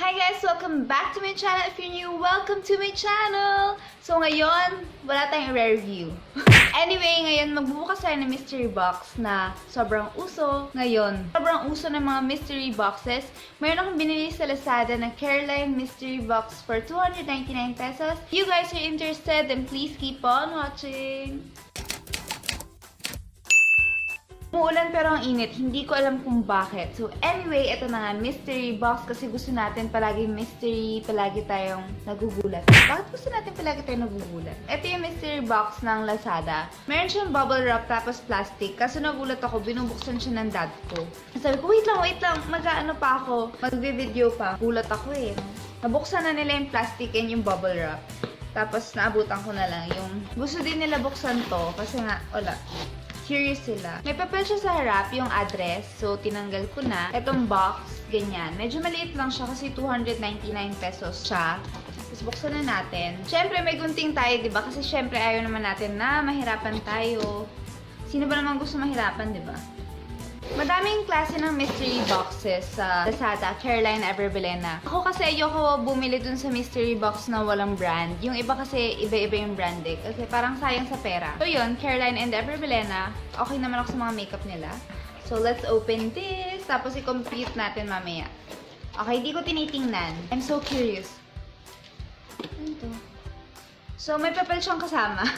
Hi guys! Welcome back to my channel. If you're new, welcome to my channel! So ngayon, wala tayong review. Anyway, ngayon magbubukas tayo ng mystery box na sobrang uso ngayon. Sobrang uso ng mga mystery boxes. Mayroon akong binili sa Lazada na Careline mystery box for 299 pesos. If you guys are interested, then please keep on watching! Umuulan pero ang init. Hindi ko alam kung bakit. So anyway, ito na nga, mystery box kasi gusto natin palagi mystery, palagi tayong nagugulat. Bakit gusto natin palagi tayong nagugulat? Ito yung mystery box ng Lazada. Meron siyang bubble wrap tapos plastic. Kaso nagulat ako, binubuksan siya ng dad ko. Sabi ko, wait lang, mag-ano pa ako, magbe-video pa. Gulat ako eh. Nabuksan na nila yung plastic and yung bubble wrap. Tapos naabutan ko na lang yung gusto din nila buksan to kasi nga, wala. Curious sila. May papel siya sa harap, yung address. So, tinanggal ko na. Itong box, ganyan. Medyo maliit lang siya kasi 299 pesos siya. Tapos, buksan na natin. Siyempre, may gunting tayo, diba? Kasi siyempre, ayaw naman natin na mahirapan tayo. Sino ba naman gusto mahirapan, diba? Madaming klase ng mystery boxes sa Lazada, Careline, Everbelena. Ako kasi ayoko bumili dun sa mystery box na walang brand. Yung iba kasi iba-iba yung brand eh. Kasi parang sayang sa pera. So yun, Careline and Everbelena, okay naman ako sa mga makeup nila. So let's open this. Tapos i-compute natin mamaya. Okay, di ko tinitingnan. I'm so curious. Ano to? So may papel siyang kasama.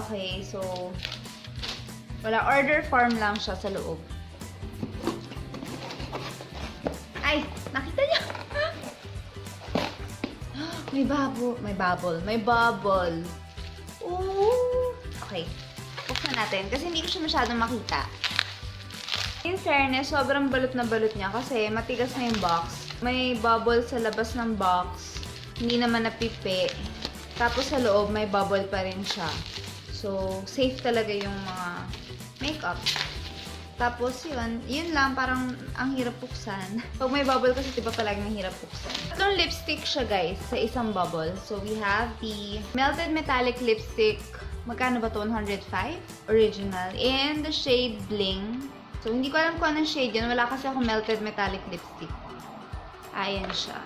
Okay. So wala, order form lang siya sa loob. Ay, nakita niyo? May bubble. Ooh. Okay. Buksan natin kasi hindi ko siya masyadong makita. In fairness, sobrang balot na balot niya kasi matigas na yung box. May bubble sa labas ng box. Hindi naman napipi. Tapos sa loob, may bubble pa rin siya. So, safe talaga yung mga makeup. Tapos, yun lang, parang ang hirap buksan. Pag may bubble kasi, diba palaging ang hirap buksan. Tatlong lipstick siya, guys, sa isang bubble. So, we have the Melted Metallic Lipstick. Magkano ba to? 105? Original. In the shade Bling. So, hindi ko alam kung anong shade yun. Wala kasi ako Melted Metallic Lipstick. Ayan siya.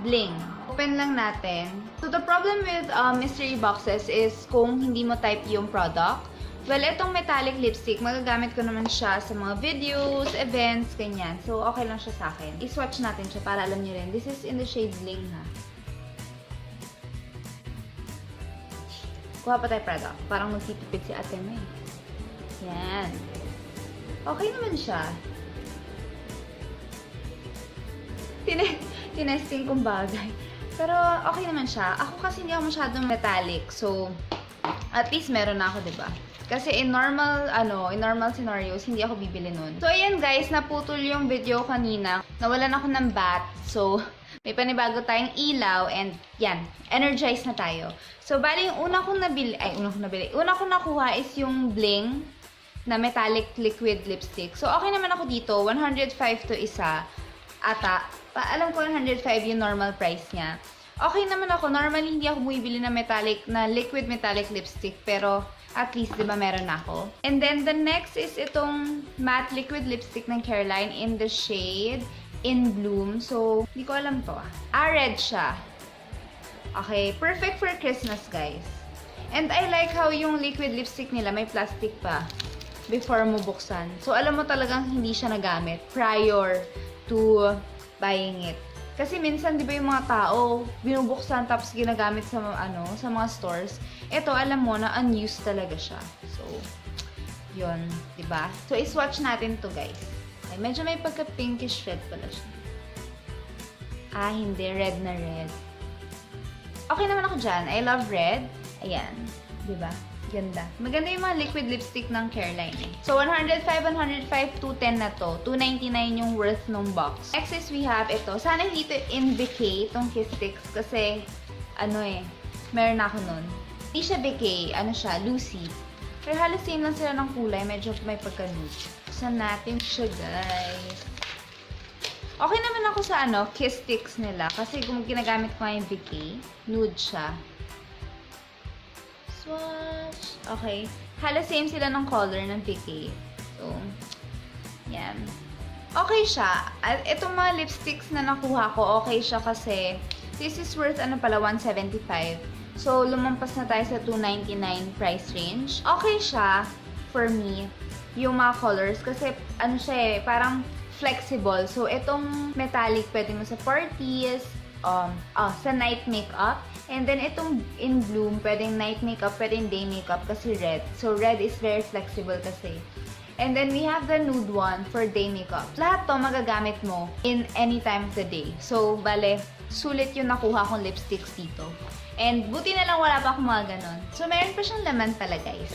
Bling. Open lang natin. So, the problem with mystery boxes is kung hindi mo type yung product. Well, itong metallic lipstick, magagamit ko naman siya sa mga videos, events, ganyan. So, okay lang siya sa akin. I-swatch natin siya para alam niyo rin. This is in the shade Bling, ha. Kuha pa tayo product. Parang magtitipid si ate mo, eh. Yan. Okay naman siya. Tinesting kong bagay. Pero, okay naman siya. Ako kasi hindi ako masyadong metallic. So, at least meron na ako, diba? Kasi in normal scenarios, hindi ako bibili nun. So, ayan guys, naputol yung video kanina. Nawalan ako ng bat. So, may panibago tayong ilaw and yan, energized na tayo. So, bali yung una kong nakuha is yung Bling na metallic liquid lipstick. So, okay naman ako dito. 105 to isa. Ata. Alam ko 105 yung normal price niya. Okay naman ako. Normally, hindi ako bumibili na liquid metallic lipstick. Pero, at least, diba, meron ako. And then, the next is itong matte liquid lipstick ng Careline in the shade In Bloom. So, hindi ko alam to. Red siya. Okay. Perfect for Christmas, guys. And I like how yung liquid lipstick nila may plastic pa before mo buksan. So, alam mo talagang hindi siya nagamit prior to buying it. Kasi minsan, di ba yung mga tao, binubuksan tapos ginagamit sa mga stores. Ito, alam mo na unused talaga siya. So, yun, di ba? So, i-swatch natin to guys. Okay, medyo may pagka-pinkish red pala siya. Hindi. Red na red. Okay naman ako dyan. I love red. Ayan. Di ba? Ganda. Maganda yung mga liquid lipstick ng Careline eh. So, 105, 210 na to. 299 yung worth ng box. Next is we have ito. Sana hindi ito in bouquet, itong Kiss Sticks. Kasi, meron ako nun. Hindi siya bouquet. Siya, Lucy. Pero halos same lang sila ng kulay. Medyo may pagka-nude. Buksan natin siya, guys. Okay naman ako sa Kiss Sticks nila. Kasi kung ginagamit ko yung bouquet, nude siya. Swatch. Okay. Halos same sila ng color ng bouquet. So, yan. Okay siya. At itong mga lipsticks na nakuha ko, okay siya kasi this is worth ano pala, 175. So, lumampas na tayo sa 299 price range. Okay siya for me, yung mga colors. Kasi, ano siya eh, parang flexible. So, itong metallic, pwede mo sa parties, sa night makeup. And then, itong in bloom, pwedeng night makeup, pwedeng day makeup kasi red. So, red is very flexible kasi. And then, we have the nude one for day makeup. Lahat to magagamit mo in any time of the day. So, bale, sulit yung nakuha kong lipsticks dito. And, buti na lang wala pa akong mga ganon. So, meron pa siyang laman pala, guys.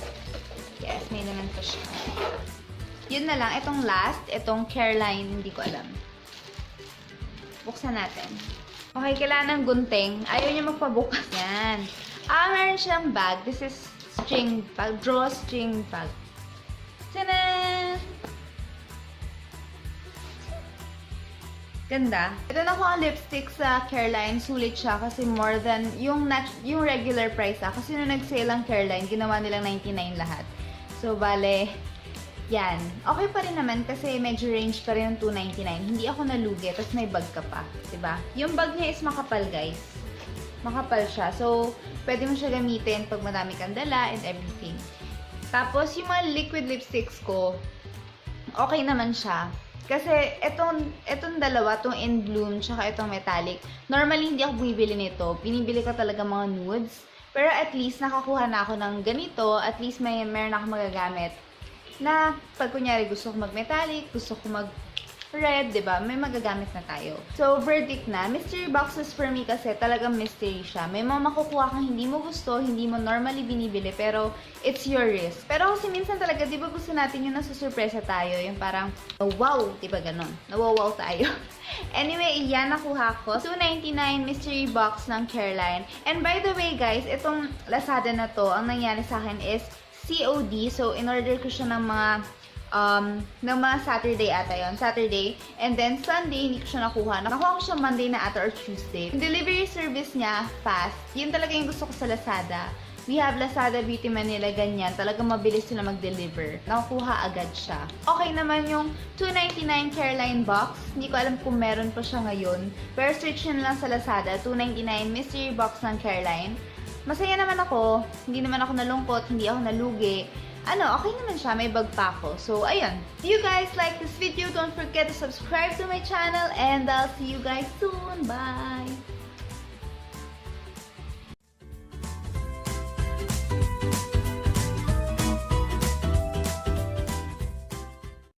Yes, may laman pa siya. Yun na lang. Itong last, itong Careline, hindi ko alam. Buksan natin. Okay, kailangan ng gunting. Ayaw niya magpabukas. Yan. Meron siyang bag. This is string bag. Drawstring bag. Tada! Ganda. Ito na ko ang lipstick sa Careline. Sulit siya kasi more than yung regular price Kasi nung nag-sale ang Careline, ginawa nilang 99 lahat. So, bale, yan. Okay pa rin naman kasi medyo range pa rin ng 299. Hindi ako nalugi, tapos may bag ka pa. Diba? Yung bag niya is makapal, guys. Makapal siya. So, pwede mo siya gamitin pag madami kang dala and everything. Tapos, yung mga liquid lipsticks ko, okay naman siya. Kasi, etong dalawa, itong in bloom, tsaka itong metallic, normally hindi ako bumibili nito. Binibili ko talaga mga nudes. Pero at least, nakakuha na ako ng ganito. At least, meron ako magagamit. Na pag kunyari gusto ko mag-metallic, gusto ko mag-red, diba? May magagamit na tayo. So, verdict na. Mystery boxes for me kasi talagang mystery siya. May mga makukuha kang hindi mo gusto, hindi mo normally binibili, pero it's your risk. Pero kasi minsan talaga, di ba gusto natin yung nasusurpresa tayo? Yung parang, oh, wow! Di ba ganon? Nawawaw tayo. Anyway, yan nakuha ko. 299 mystery box ng Careline. And by the way, guys, itong Lazada na to, ang nangyari sa akin is COD. So, in-order ko siya ng mga Saturday ata yun. Saturday. And then, Sunday, hindi ko siya nakuha. Nakuha ko siya Monday na ata or Tuesday. Yung delivery service niya, fast. Yun talaga yung gusto ko sa Lazada. We have Lazada Beauty Manila, ganyan. Talagang mabilis sila mag-deliver. Nakukuha agad siya. Okay naman yung 299 Careline box. Hindi ko alam kung meron pa siya ngayon. Pero search nyo lang sa Lazada. 299 mystery box ng Careline. Masaya naman ako. Hindi naman ako nalungkot. Hindi ako nalugi. Okay naman siya. May bag pa ako. So, ayun. If you guys like this video, don't forget to subscribe to my channel. And I'll see you guys soon. Bye!